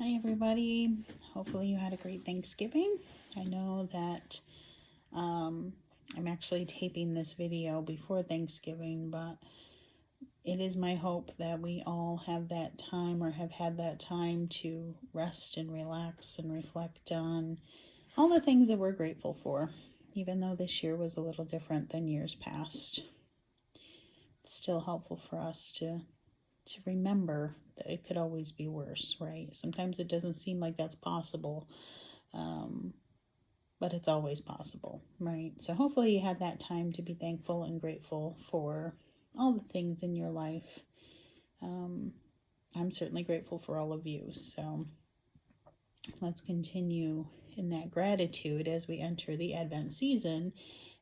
Hi, everybody. Hopefully, you had a great Thanksgiving. I know that I'm actually taping this video before Thanksgiving, but it is my hope that we all have that time or have had that time to rest and relax and reflect on all the things that we're grateful for, even though this year was a little different than years past. It's still helpful for us to remember that it could always be worse, right? Sometimes it doesn't seem like that's possible, but it's always possible, right? So hopefully you had that time to be thankful and grateful for all the things in your life. I'm certainly grateful for all of you. So let's continue in that gratitude as we enter the Advent season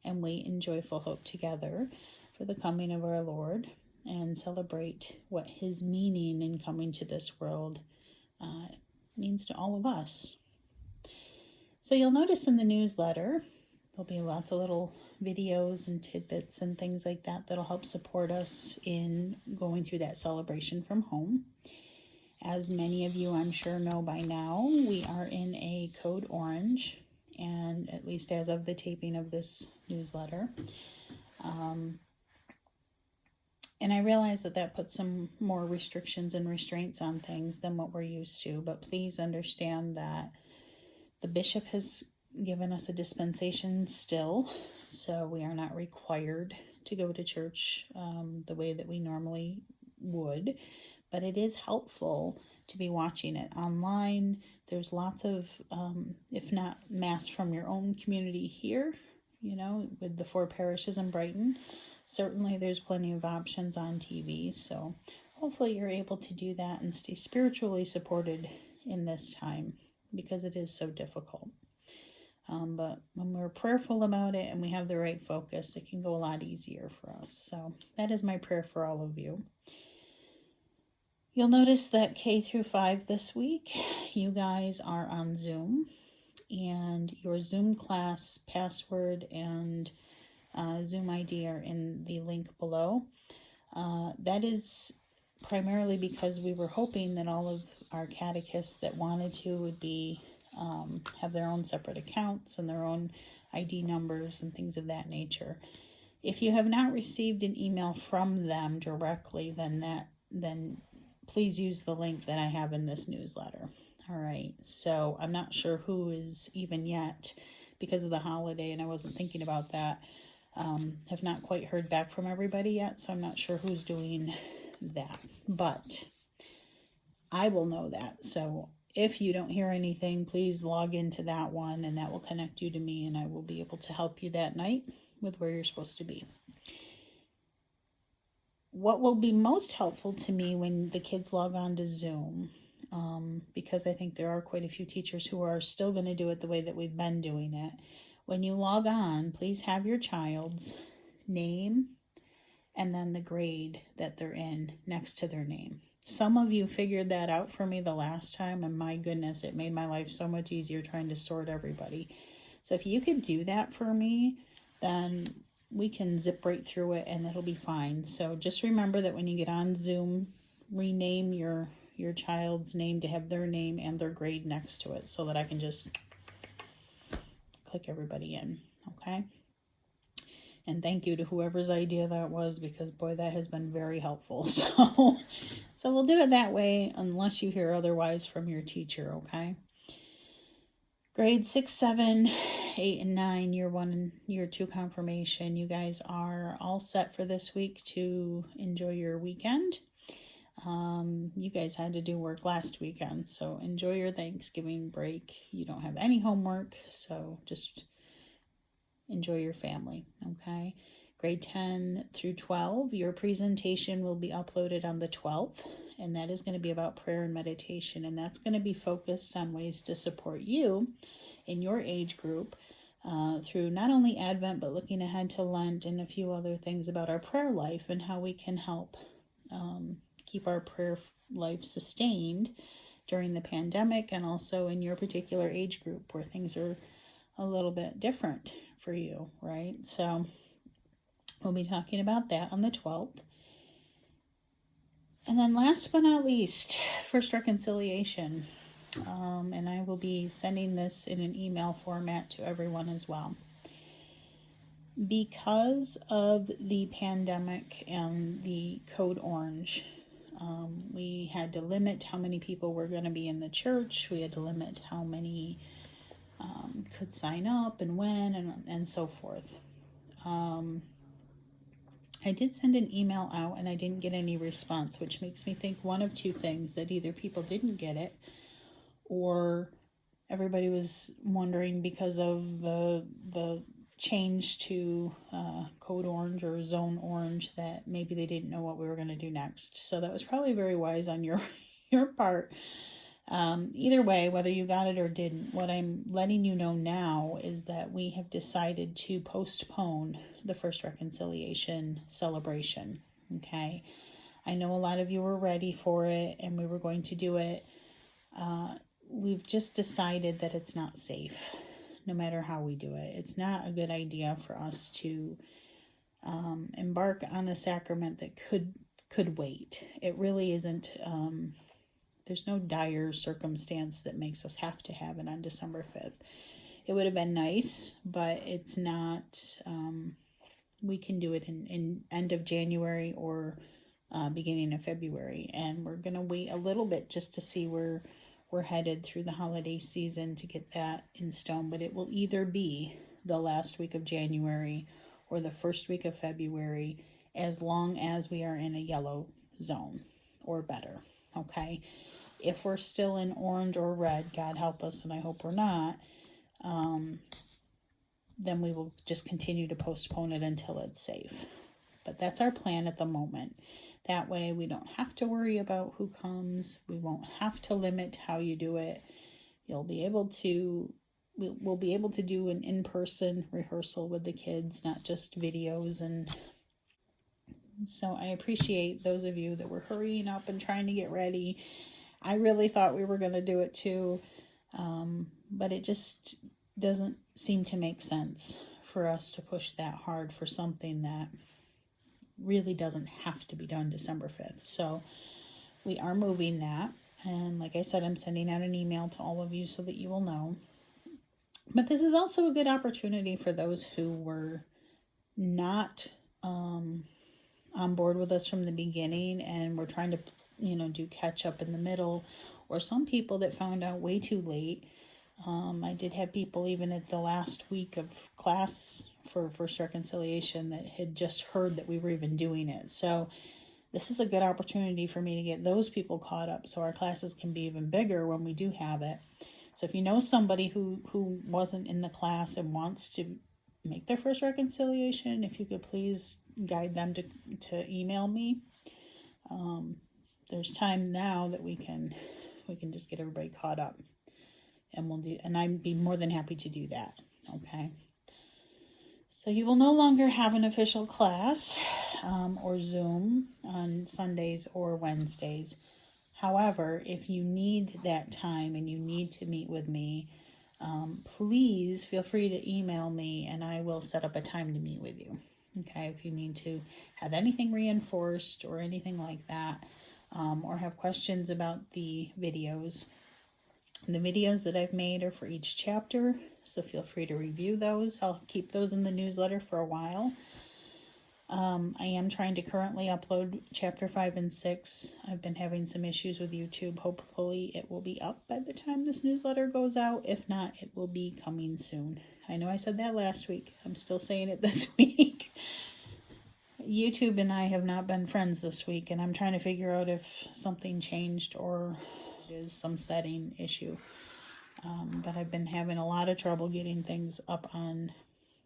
and wait in joyful hope together for the coming of our Lord and celebrate what his meaning in coming to this world means to all of us. So you'll notice in the newsletter, there'll be lots of little videos and tidbits and things like that that'll help support us in going through that celebration from home. As many of you, I'm sure, know by now, we are in a code orange, and at least as of the taping of this newsletter. And I realize that puts some more restrictions and restraints on things than what we're used to, but please understand that the bishop has given us a dispensation still, so we are not required to go to church the way that we normally would, but it is helpful to be watching it online. There's lots of, if not mass from your own community here, with the 4 parishes in Brighton, certainly there's plenty of options on TV, so hopefully you're able to do that and stay spiritually supported in this time, because it is so difficult. But when we're prayerful about it and we have the right focus, it can go a lot easier for us. So that is my prayer for all of you. You'll notice that K through 5 this week, you guys are on Zoom, and your Zoom class password and Zoom ID are in the link below. That is primarily because we were hoping that all of our catechists that wanted to would be have their own separate accounts and their own ID numbers and things of that nature. If you have not received an email from them directly, then please use the link that I have in this newsletter. All right, so I'm not sure who is even yet, because of the holiday, and I wasn't thinking about that. Have not quite heard back from everybody yet, so I'm not sure who's doing that, but I will know that. So if you don't hear anything, please log into that one, and that will connect you to me, and I will be able to help you that night with where you're supposed to be. What will be most helpful to me when the kids log on to Zoom, because I think there are quite a few teachers who are still going to do it the way that we've been doing it. When you log on, please have your child's name and then the grade that they're in next to their name. Some of you figured that out for me the last time, and my goodness, it made my life so much easier trying to sort everybody. So if you could do that for me, then we can zip right through it and it'll be fine. So just remember that when you get on Zoom, rename your child's name to have their name and their grade next to it, so that I can just click everybody in, okay? And thank you to whoever's idea that was, because boy, that has been very helpful. So we'll do it that way unless you hear otherwise from your teacher, okay? Grade 6, 7, 8, and 9, year 1 and year 2 confirmation. You guys are all set for this week to enjoy your weekend. You guys had to do work last weekend, so enjoy your Thanksgiving break. You don't have any homework, so just enjoy your family, okay? Grade 10 through 12, your presentation will be uploaded on the 12th, and that is going to be about prayer and meditation, and that's going to be focused on ways to support you in your age group through not only Advent, but looking ahead to Lent and a few other things about our prayer life and how we can help keep our prayer life sustained during the pandemic, and also in your particular age group where things are a little bit different for you, right? So we'll be talking about that on the 12th. And then last but not least, First Reconciliation. and I will be sending this in an email format to everyone as well. Because of the pandemic and the Code Orange, we had to limit how many people were going to be in the church. We had to limit how many could sign up and when and so forth. I did send an email out and I didn't get any response, which makes me think one of two things: that either people didn't get it, or everybody was wondering because of the change to Code Orange or Zone Orange that maybe they didn't know what we were going to do next. So that was probably very wise on your part. Either way, whether you got it or didn't, what I'm letting you know now is that we have decided to postpone the First Reconciliation celebration. Okay, I know a lot of you were ready for it and we were going to do it. We've just decided that it's not safe, no matter how we do it. It's not a good idea for us to embark on a sacrament that could wait. It really isn't. There's no dire circumstance that makes us have to have it on December 5th. It would have been nice, but it's not. We can do it in end of January or beginning of February, and we're going to wait a little bit just to see where we're headed through the holiday season to get that in stone. But it will either be the last week of January or the first week of February, as long as we are in a yellow zone or better. Okay, if we're still in orange or red, God help us, and I hope we're not, then we will just continue to postpone it until it's safe. But that's our plan at the moment. That way we don't have to worry about who comes. We won't have to limit how you do it. We'll be able to do an in-person rehearsal with the kids, not just videos. And so I appreciate those of you that were hurrying up and trying to get ready. I really thought we were going to do it too, but it just doesn't seem to make sense for us to push that hard for something that really doesn't have to be done December 5th. So we are moving that. And like I said, I'm sending out an email to all of you so that you will know. But this is also a good opportunity for those who were not on board with us from the beginning and we're trying to, do catch up in the middle, or some people that found out way too late. I did have people even at the last week of class for First Reconciliation that had just heard that we were even doing it. So this is a good opportunity for me to get those people caught up so our classes can be even bigger when we do have it. So if you know somebody who wasn't in the class and wants to make their First Reconciliation, if you could please guide them to email me. There's time now that we can just get everybody caught up, and I'd be more than happy to do that. Okay. So you will no longer have an official class or Zoom on Sundays or Wednesdays. However, if you need that time and you need to meet with me, please feel free to email me and I will set up a time to meet with you. Okay, if you need to have anything reinforced or anything like that, or have questions about the videos. The videos that I've made are for each chapter, so feel free to review those. I'll keep those in the newsletter for a while. I am trying to currently upload chapter 5 and 6. I've been having some issues with YouTube. Hopefully it will be up by the time this newsletter goes out. If not, it will be coming soon. I know I said that last week. I'm still saying it this week. YouTube and I have not been friends this week, and I'm trying to figure out if something changed or is some setting issue. But I've been having a lot of trouble getting things up on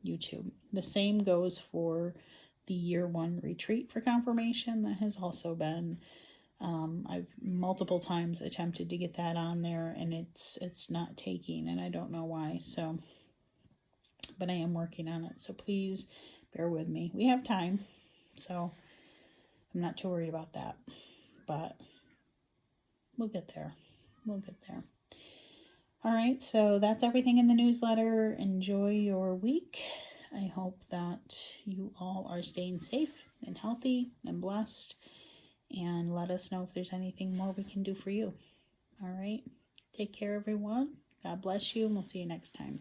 YouTube. The same goes for the year 1 retreat for confirmation. That has also been, I've multiple times attempted to get that on there and it's not taking, and I don't know why. So, but I am working on it. So please bear with me. We have time, so I'm not too worried about that, but we'll get there. All right, so that's everything in the newsletter. Enjoy your week. I hope that you all are staying safe and healthy and blessed. And let us know if there's anything more we can do for you. All right. Take care, everyone. God bless you, and we'll see you next time.